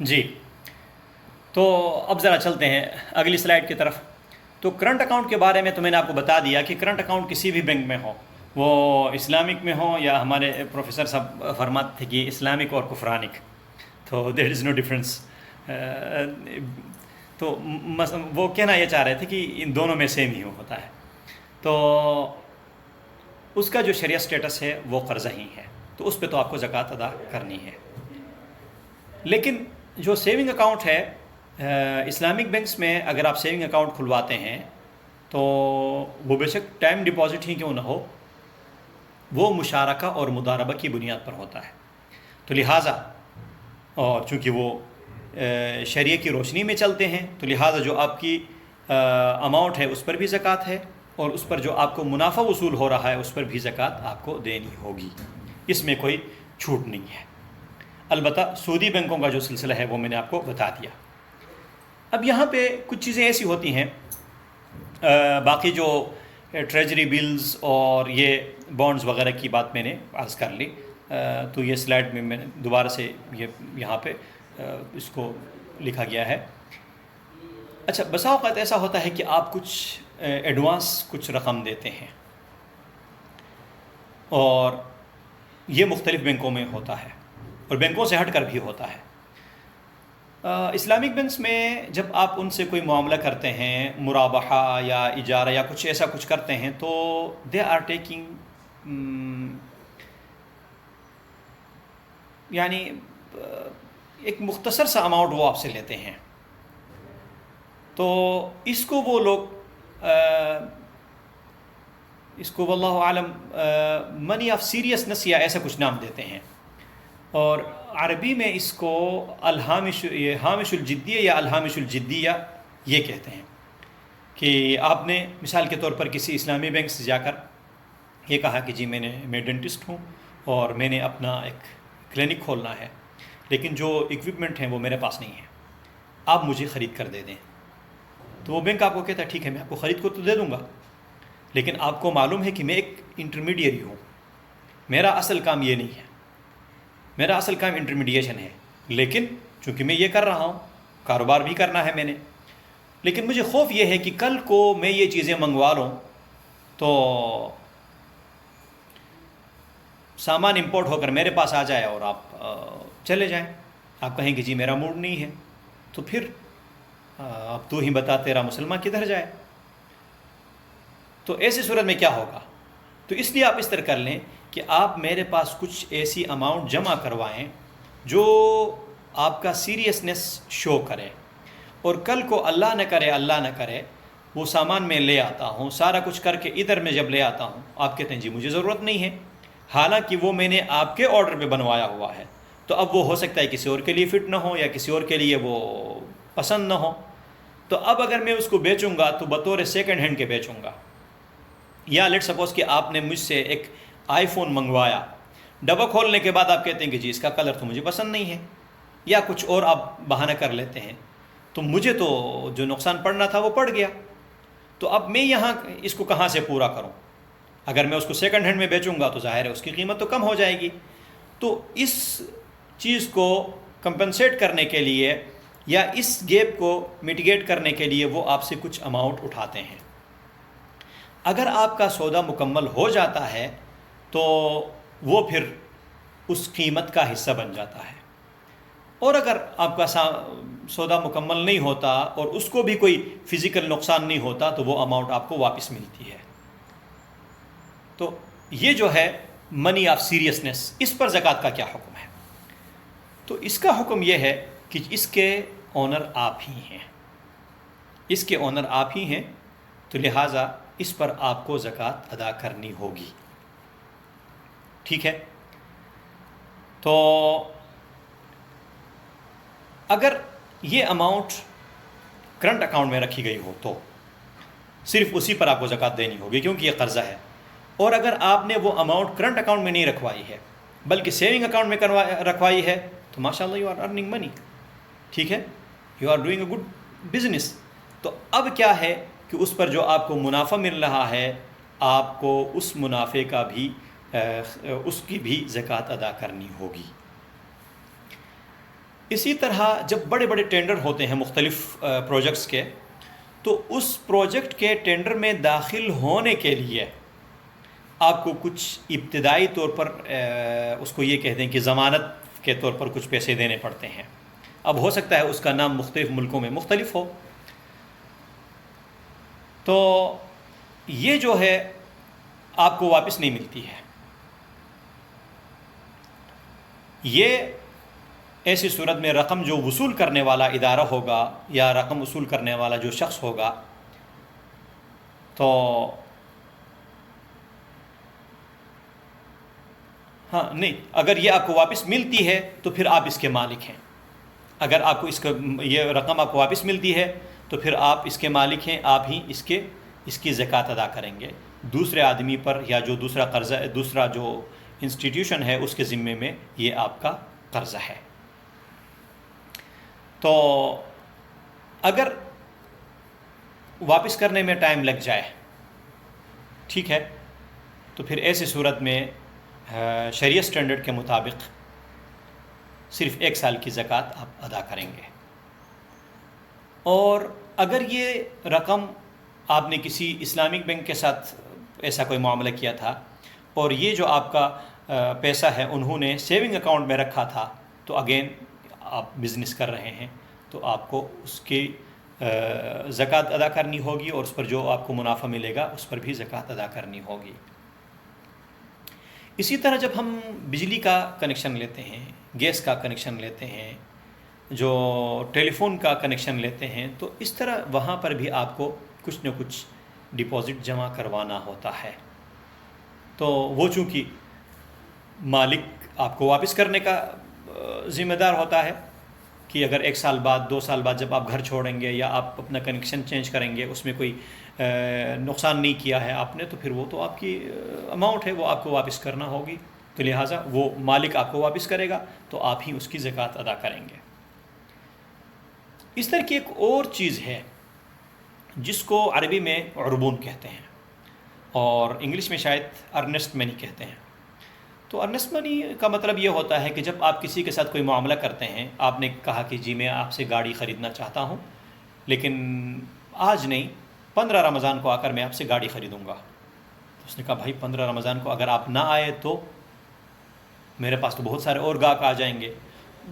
جی، تو اب ذرا چلتے ہیں اگلی سلائیڈ کی طرف. تو کرنٹ اکاؤنٹ کے بارے میں تو میں نے آپ کو بتا دیا کہ کرنٹ اکاؤنٹ کسی بھی بینک میں ہو، وہ اسلامک میں ہو یا ہمارے پروفیسر صاحب فرماتے تھے کہ اسلامک اور کفرانک، تو دیر از نو ڈفرینس. تو وہ کہنا یہ چاہ رہے تھے کہ ان دونوں میں سیم ہی ہوتا ہے. تو اس کا جو شریعہ سٹیٹس ہے وہ قرضہ ہی ہے، تو اس پہ تو آپ کو زکوٰۃ ادا کرنی ہے. لیکن جو سیونگ اکاؤنٹ ہے اسلامک بینکس میں، اگر آپ سیونگ اکاؤنٹ کھلواتے ہیں تو وہ بے شک ٹائم ڈپازٹ ہی کیوں نہ ہو، وہ مشارکہ اور مضاربہ کی بنیاد پر ہوتا ہے. تو لہٰذا اور چونکہ وہ شریعہ کی روشنی میں چلتے ہیں، تو لہٰذا جو آپ کی اماؤنٹ ہے اس پر بھی زکوٰۃ ہے، اور اس پر جو آپ کو منافع وصول ہو رہا ہے اس پر بھی زکوٰۃ آپ کو دینی ہوگی. اس میں کوئی چھوٹ نہیں ہے. البتہ سودی بینکوں کا جو سلسلہ ہے وہ میں نے آپ کو بتا دیا. اب یہاں پہ کچھ چیزیں ایسی ہوتی ہیں، باقی جو ٹریجری بلز اور یہ بانڈز وغیرہ کی بات میں نے عرض کر لی. تو یہ سلائیڈ میں نے دوبارہ سے یہ یہاں پہ اس کو لکھا گیا ہے. اچھا، بسا اوقات ایسا ہوتا ہے کہ آپ کچھ ایڈوانس کچھ رقم دیتے ہیں، اور یہ مختلف بینکوں میں ہوتا ہے اور بینکوں سے ہٹ کر بھی ہوتا ہے. اسلامک بینکس میں جب آپ ان سے کوئی معاملہ کرتے ہیں، مرابحہ یا اجارہ یا کچھ ایسا کچھ کرتے ہیں، تو دے آر ٹیکنگ یعنی ایک مختصر سا اماؤنٹ وہ آپ سے لیتے ہیں. تو اس کو وہ لوگ اس کو واللہ عالم منی آف سیریسنس یا ایسا کچھ نام دیتے ہیں، اور عربی میں اس کو ہامش الجدیہ یا الہامش الجدیہ یہ کہتے ہیں. کہ آپ نے مثال کے طور پر کسی اسلامی بینک سے جا کر یہ کہا کہ جی میں ڈینٹسٹ ہوں اور میں نے اپنا ایک کلینک کھولنا ہے، لیکن جو ایکوپمنٹ ہیں وہ میرے پاس نہیں ہے، آپ مجھے خرید کر دے دیں. تو وہ بینک آپ کو کہتا ہے ٹھیک ہے میں آپ کو خرید کو تو دے دوں گا، لیکن آپ کو معلوم ہے کہ میں ایک انٹرمیڈیری ہوں، میرا اصل کام یہ نہیں ہے، میرا اصل کام انٹرمیڈیشن ہے. لیکن چونکہ میں یہ کر رہا ہوں، کاروبار بھی کرنا ہے میں نے، لیکن مجھے خوف یہ ہے کہ کل کو میں یہ چیزیں منگوا لوں تو سامان امپورٹ ہو کر میرے پاس آ جائے اور آپ چلے جائیں، آپ کہیں کہ جی میرا موڈ نہیں ہے، تو پھر اب تو ہی بتا تیرا مسلمان کدھر جائے. تو ایسی صورت میں کیا ہوگا؟ تو اس لیے آپ اس طرح کر لیں کہ آپ میرے پاس کچھ ایسی اماؤنٹ جمع کروائیں جو آپ کا سیریسنس شو کرے، اور کل کو اللہ نہ کرے وہ سامان میں لے آتا ہوں، سارا کچھ کر کے ادھر میں جب لے آتا ہوں آپ کہتے ہیں جی مجھے ضرورت نہیں ہے، حالانکہ وہ میں نے آپ کے آرڈر پہ بنوایا ہوا ہے. تو اب وہ ہو سکتا ہے کسی اور کے لیے فٹ نہ ہو یا کسی اور کے لیے وہ پسند نہ ہو. تو اب اگر میں اس کو بیچوں گا تو بطور سیکنڈ ہینڈ کے بیچوں گا. یا لیٹ سپوز کہ آپ نے مجھ سے ایک آئی فون منگوایا، ڈبہ کھولنے کے بعد آپ کہتے ہیں کہ جی اس کا کلر تو مجھے پسند نہیں ہے، یا کچھ اور آپ بہانہ کر لیتے ہیں، تو مجھے تو جو نقصان پڑنا تھا وہ پڑ گیا. تو اب میں یہاں اس کو کہاں سے پورا کروں؟ اگر میں اس کو سیکنڈ ہینڈ میں بیچوں گا تو ظاہر ہے اس کی قیمت تو کم ہو جائے گی. تو اس چیز کو کمپنسیٹ کرنے کے لیے یا اس گیپ کو میٹیگیٹ کرنے کے لیے وہ آپ سے کچھ اماؤنٹ اٹھاتے ہیں. اگر آپ کا سودا مکمل ہو جاتا ہے تو وہ پھر اس قیمت کا حصہ بن جاتا ہے، اور اگر آپ کا سودا مکمل نہیں ہوتا اور اس کو بھی کوئی فزیکل نقصان نہیں ہوتا تو وہ اماؤنٹ آپ کو واپس ملتی ہے. تو یہ جو ہے منی آف سیریسنس، اس پر زکوٰۃ کا کیا حکم ہے؟ تو اس کا حکم یہ ہے کہ اس کے اونر آپ ہی ہیں، اس کے اونر آپ ہی ہیں، تو لہٰذا اس پر آپ کو زکوٰۃ ادا کرنی ہوگی. ٹھیک ہے؟ تو اگر یہ اماؤنٹ کرنٹ اکاؤنٹ میں رکھی گئی ہو تو صرف اسی پر آپ کو زکوٰۃ دینی ہوگی کیونکہ یہ قرضہ ہے. اور اگر آپ نے وہ اماؤنٹ کرنٹ اکاؤنٹ میں نہیں رکھوائی ہے بلکہ سیونگ اکاؤنٹ میں رکھوائی ہے تو ماشاء اللہ یو آر ارننگ منی. ٹھیک ہے، you are doing a good business. تو اب کیا ہے کہ اس پر جو آپ کو منافع مل رہا ہے آپ کو اس منافع کا بھی اس کی بھی زکوٰۃ ادا کرنی ہوگی. اسی طرح جب بڑے بڑے ٹینڈر ہوتے ہیں مختلف پروجیکٹس کے، تو اس پروجیکٹ کے ٹینڈر میں داخل ہونے کے لیے آپ کو کچھ ابتدائی طور پر اس کو یہ کہتے ہیں کہ ضمانت کے طور پر کچھ پیسے دینے پڑتے ہیں. اب ہو سکتا ہے اس کا نام مختلف ملکوں میں مختلف ہو. تو یہ جو ہے آپ کو واپس نہیں ملتی ہے. یہ ایسی صورت میں رقم جو وصول کرنے والا ادارہ ہوگا یا رقم وصول کرنے والا جو شخص ہوگا، تو ہاں نہیں، اگر یہ آپ کو واپس ملتی ہے تو پھر آپ اس کے مالک ہیں. اگر آپ کو یہ رقم آپ کو واپس ملتی ہے تو پھر آپ اس کے مالک ہیں، آپ ہی اس کی زکوٰۃ ادا کریں گے. دوسرے آدمی پر یا جو دوسرا قرضہ دوسرا جو انسٹیٹیوشن ہے اس کے ذمے میں یہ آپ کا قرضہ ہے. تو اگر واپس کرنے میں ٹائم لگ جائے، ٹھیک ہے، تو پھر ایسی صورت میں شریعہ سٹینڈرڈ کے مطابق صرف 1 سال کی زکوٰۃ آپ ادا کریں گے. اور اگر یہ رقم آپ نے کسی اسلامک بینک کے ساتھ ایسا کوئی معاملہ کیا تھا اور یہ جو آپ کا پیسہ ہے انہوں نے سیونگ اکاؤنٹ میں رکھا تھا، تو اگین آپ بزنس کر رہے ہیں تو آپ کو اس کی زکوٰۃ ادا کرنی ہوگی، اور اس پر جو آپ کو منافع ملے گا اس پر بھی زکوٰۃ ادا کرنی ہوگی. اسی طرح جب ہم بجلی کا کنیکشن لیتے ہیں، گیس کا کنیکشن لیتے ہیں، جو ٹیلی فون کا کنیکشن لیتے ہیں، تو اس طرح وہاں پر بھی آپ کو کچھ نہ کچھ ڈپازٹ جمع کروانا ہوتا ہے. تو وہ چونکہ مالک آپ کو واپس کرنے کا ذمہ دار ہوتا ہے کہ اگر 1 سال بعد 2 سال بعد جب آپ گھر چھوڑیں گے یا آپ اپنا کنیکشن چینج کریں گے اس میں کوئی نقصان نہیں کیا ہے آپ نے، تو پھر وہ تو آپ کی اماؤنٹ ہے، وہ آپ کو واپس کرنا ہوگی. تو لہٰذا وہ مالک آپ کو واپس کرے گا تو آپ ہی اس کی زکوٰۃ ادا کریں گے. اس طرح کی ایک اور چیز ہے جس کو عربی میں عربون کہتے ہیں اور انگلش میں شاید ارنسٹ منی کہتے ہیں. تو ارنسٹ منی کا مطلب یہ ہوتا ہے کہ جب آپ کسی کے ساتھ کوئی معاملہ کرتے ہیں، آپ نے کہا کہ جی میں آپ سے گاڑی خریدنا چاہتا ہوں لیکن آج نہیں، 15 رمضان کو آ کر میں آپ سے گاڑی خریدوں گا. اس نے کہا بھائی 15 رمضان کو اگر آپ نہ آئے تو میرے پاس تو بہت سارے اور گاہک آ جائیں گے،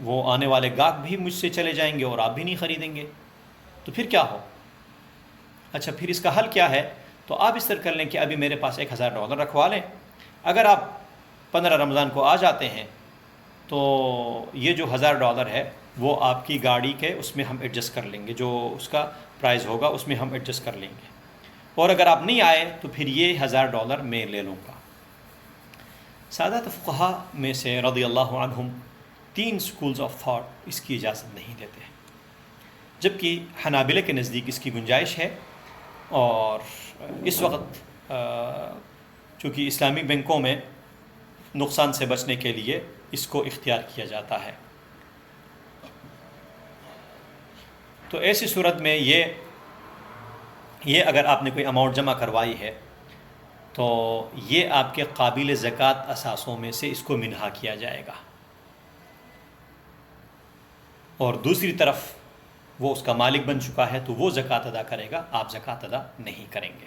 وہ آنے والے گاہک بھی مجھ سے چلے جائیں گے اور آپ بھی نہیں خریدیں گے، تو پھر کیا ہو؟ اچھا پھر اس کا حل کیا ہے؟ تو آپ اس طرح کر لیں کہ ابھی میرے پاس $1000 رکھوا لیں، اگر آپ 15 رمضان کو آ جاتے ہیں تو یہ جو $1000 ہے وہ آپ کی گاڑی کے اس میں ہم ایڈجسٹ کر لیں گے، جو اس کا پرائز ہوگا اس میں ہم ایڈجسٹ کر لیں گے، اور اگر آپ نہیں آئے تو پھر یہ $1000 میں لے لوں گا. سادات فقہا میں سے رضی اللہ عنہم 3 سکولز آف تھاٹ اس کی اجازت نہیں دیتے، جبکہ حنابلہ کے نزدیک اس کی گنجائش ہے. اور اس وقت چونکہ اسلامی بینکوں میں نقصان سے بچنے کے لیے اس کو اختیار کیا جاتا ہے. تو ایسی صورت میں یہ اگر آپ نے کوئی اماؤنٹ جمع کروائی ہے تو یہ آپ کے قابل زکوٰۃ اثاثوں میں سے اس کو منہا کیا جائے گا، اور دوسری طرف وہ اس کا مالک بن چکا ہے تو وہ زکوٰۃ ادا کرے گا، آپ زکوٰۃ ادا نہیں کریں گے.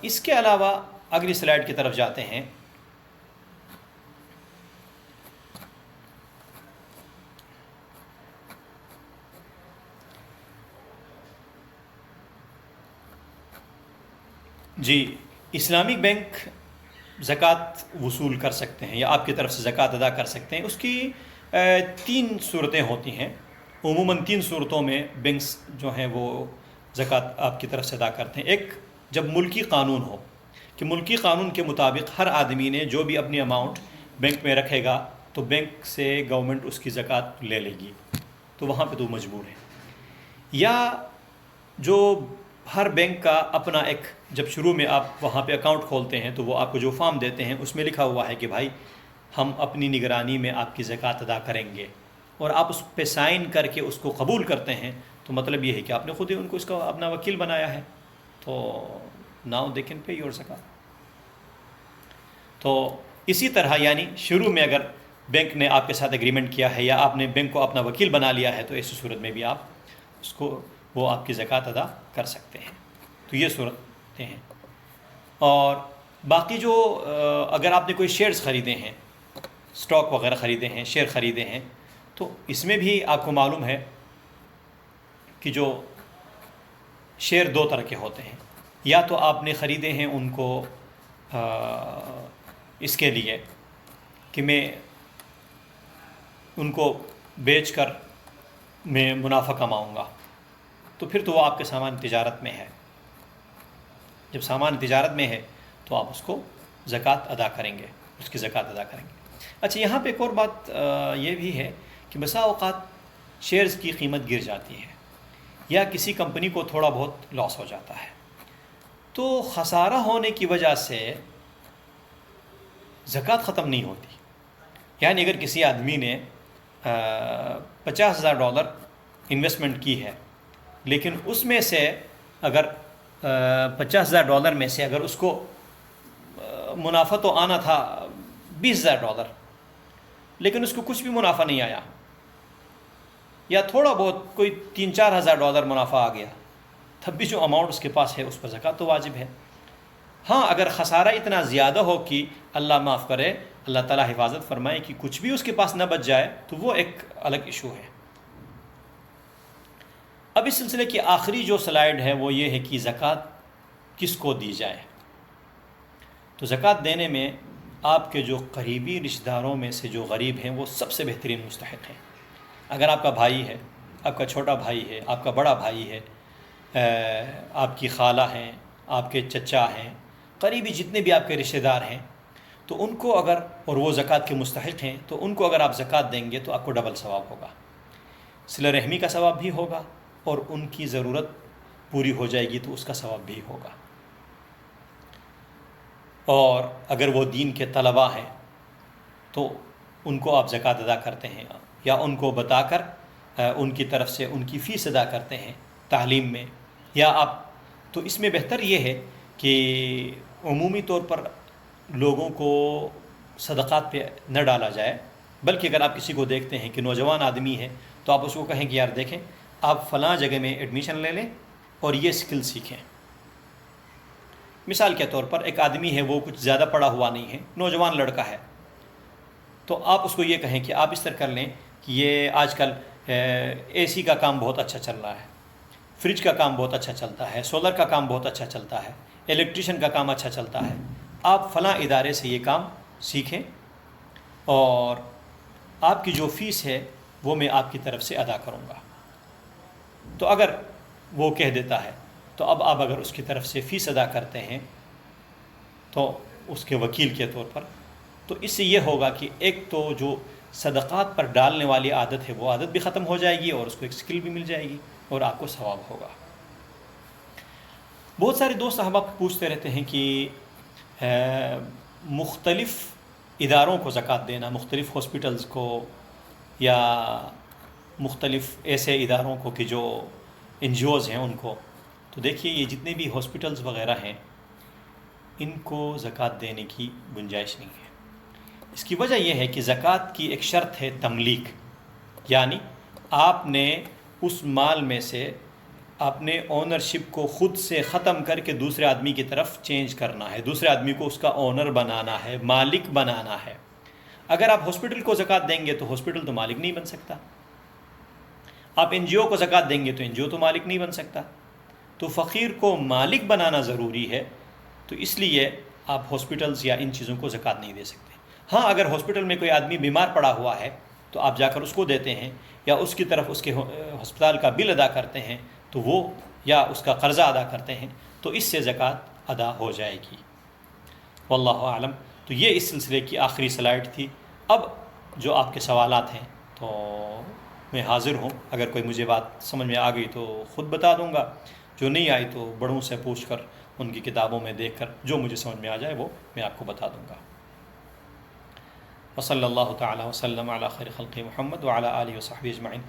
اس کے علاوہ اگلی سلائیڈ کی طرف جاتے ہیں. جی، اسلامک بینک زکوٰۃ وصول کر سکتے ہیں یا آپ کی طرف سے زکوٰۃ ادا کر سکتے ہیں. اس کی 3 صورتیں ہوتی ہیں. عموماً 3 صورتوں میں بینکس جو ہیں وہ زکوٰۃ آپ کی طرف سے ادا کرتے ہیں. ایک، جب ملکی قانون ہو کہ ملکی قانون کے مطابق ہر آدمی نے جو بھی اپنی اماؤنٹ بینک میں رکھے گا تو بینک سے گورنمنٹ اس کی زکوٰۃ لے لے گی، تو وہاں پہ تو مجبور ہے. یا جو ہر بینک کا اپنا ایک، جب شروع میں آپ وہاں پہ اکاؤنٹ کھولتے ہیں تو وہ آپ کو جو فارم دیتے ہیں اس میں لکھا ہوا ہے کہ بھائی ہم اپنی نگرانی میں آپ کی زکوٰۃ ادا کریں گے، اور آپ اس پہ سائن کر کے اس کو قبول کرتے ہیں، تو مطلب یہ ہے کہ آپ نے خود ہی ان کو اس کا اپنا وکیل بنایا ہے، تو now they can pay your زکوٰۃ. تو اسی طرح یعنی شروع میں اگر بینک نے آپ کے ساتھ ایگریمنٹ کیا ہے یا آپ نے بینک کو اپنا وکیل بنا لیا ہے تو ایسی صورت میں بھی آپ اس کو وہ آپ کی زکوٰۃ ادا کر سکتے ہیں. تو یہ صورتیں ہیں. اور باقی جو اگر آپ نے کوئی شیئرز خریدے ہیں، اسٹاک وغیرہ خریدے ہیں، شیئر خریدے ہیں، تو اس میں بھی آپ کو معلوم ہے کہ جو شیئر دو طرح کے ہوتے ہیں. یا تو آپ نے خریدے ہیں ان کو اس کے لیے کہ میں ان کو بیچ کر میں منافع کماؤں گا، تو پھر تو وہ آپ کے سامان تجارت میں ہے. جب سامان تجارت میں ہے تو آپ اس کو زکوٰۃ ادا کریں گے، اس کی زکوٰۃ ادا کریں گے. اچھا، یہاں پہ ایک اور بات یہ بھی ہے کہ بسا اوقات شیئرز کی قیمت گر جاتی ہے یا کسی کمپنی کو تھوڑا بہت لاس ہو جاتا ہے، تو خسارہ ہونے کی وجہ سے زکوٰۃ ختم نہیں ہوتی. یعنی اگر کسی آدمی نے $50,000 انویسٹمنٹ کی ہے، لیکن اس میں سے اگر $50,000 میں سے اگر اس کو منافع تو آنا تھا $20,000، لیکن اس کو کچھ بھی منافع نہیں آیا، یا تھوڑا بہت کوئی $3,000-4,000 منافع آ گیا، تب بھی جو اماؤنٹ اس کے پاس ہے اس پر زکوٰۃ تو واجب ہے. ہاں، اگر خسارہ اتنا زیادہ ہو کہ اللہ معاف کرے، اللہ تعالیٰ حفاظت فرمائے کہ کچھ بھی اس کے پاس نہ بچ جائے، تو وہ ایک الگ ایشو ہے. اب اس سلسلے کی آخری جو سلائیڈ ہے وہ یہ ہے کہ زکوٰۃ کس کو دی جائے. تو زکوٰۃ دینے میں آپ کے جو قریبی رشتہ داروں میں سے جو غریب ہیں وہ سب سے بہترین مستحق ہیں. اگر آپ کا بھائی ہے، آپ کا چھوٹا بھائی ہے، آپ کا بڑا بھائی ہے، آپ کی خالہ ہیں، آپ کے چچا ہیں، قریبی جتنے بھی آپ کے رشتہ دار ہیں، تو ان کو اگر، اور وہ زکوٰۃ کے مستحق ہیں، تو ان کو اگر آپ زکوٰۃ دیں گے تو آپ کو ڈبل ثواب ہوگا. صلہ رحمی کا ثواب بھی ہوگا اور ان کی ضرورت پوری ہو جائے گی تو اس کا ثواب بھی ہوگا. اور اگر وہ دین کے طلباء ہیں تو ان کو آپ زکوٰۃ ادا کرتے ہیں یا ان کو بتا کر ان کی طرف سے ان کی فیس ادا کرتے ہیں تعلیم میں، یا آپ، تو اس میں بہتر یہ ہے کہ عمومی طور پر لوگوں کو صدقات پہ نہ ڈالا جائے، بلکہ اگر آپ کسی کو دیکھتے ہیں کہ نوجوان آدمی ہے تو آپ اس کو کہیں کہ یار دیکھیں، آپ فلاں جگہ میں ایڈمیشن لے لیں اور یہ سکل سیکھیں. مثال کے طور پر ایک آدمی ہے، وہ کچھ زیادہ پڑھا ہوا نہیں ہے، نوجوان لڑکا ہے، تو آپ اس کو یہ کہیں کہ آپ اس طرح کر لیں کہ یہ آج کل اے سی کا کام بہت اچھا چل رہا ہے، فریج کا کام بہت اچھا چلتا ہے، سولر کا کام بہت اچھا چلتا ہے، الیکٹریشین کا کام اچھا چلتا ہے، آپ فلاں ادارے سے یہ کام سیکھیں اور آپ کی جو فیس ہے وہ میں آپ کی طرف سے ادا کروں گا. تو اگر وہ کہہ دیتا ہے تو اب آپ اگر اس کی طرف سے فیس ادا کرتے ہیں تو اس کے وکیل کے طور پر، تو اس سے یہ ہوگا کہ ایک تو جو صدقات پر ڈالنے والی عادت ہے وہ عادت بھی ختم ہو جائے گی اور اس کو ایک سکل بھی مل جائے گی اور آپ کو ثواب ہوگا. بہت سارے دوست احباب پوچھتے رہتے ہیں کہ مختلف اداروں کو زکوٰۃ دینا، مختلف ہاسپٹلز کو یا مختلف ایسے اداروں کو کہ جو این جی اوز ہیں ان کو، تو دیکھیے یہ جتنے بھی ہاسپٹلز وغیرہ ہیں ان کو زکوٰۃ دینے کی گنجائش نہیں ہے. اس کی وجہ یہ ہے کہ زکوٰۃ کی ایک شرط ہے تملیک، یعنی آپ نے اس مال میں سے اپنے اونرشپ کو خود سے ختم کر کے دوسرے آدمی کی طرف چینج کرنا ہے، دوسرے آدمی کو اس کا اونر بنانا ہے، مالک بنانا ہے. اگر آپ ہاسپٹل کو زکوٰۃ دیں گے تو ہاسپٹل تو مالک نہیں بن سکتا، آپ این جی او کو زکوٰۃ دیں گے تو این جی او تو مالک نہیں بن سکتا. تو فقیر کو مالک بنانا ضروری ہے، تو اس لیے آپ ہاسپٹلز یا ان چیزوں کو زکوٰۃ نہیں دے سکتے. ہاں، اگر ہاسپٹل میں کوئی آدمی بیمار پڑا ہوا ہے تو آپ جا کر اس کو دیتے ہیں یا اس کی طرف اس کے ہسپتال کا بل ادا کرتے ہیں تو وہ، یا اس کا قرضہ ادا کرتے ہیں تو اس سے زکوٰۃ ادا ہو جائے گی. واللہ اعلم. تو یہ اس سلسلے کی آخری سلائیڈ تھی. اب جو آپ کے سوالات ہیں تو میں حاضر ہوں، اگر کوئی مجھے بات سمجھ میں آ گئی تو خود بتا دوں گا، جو نہیں آئی تو بڑوں سے پوچھ کر ان کی کتابوں میں دیکھ کر جو مجھے سمجھ میں آ جائے وہ میں آپ کو بتا دوں گا. وصلی اللہ تعالی وسلم علی خیر خلق محمد وعلی آلہ وصحبہ اجمعین.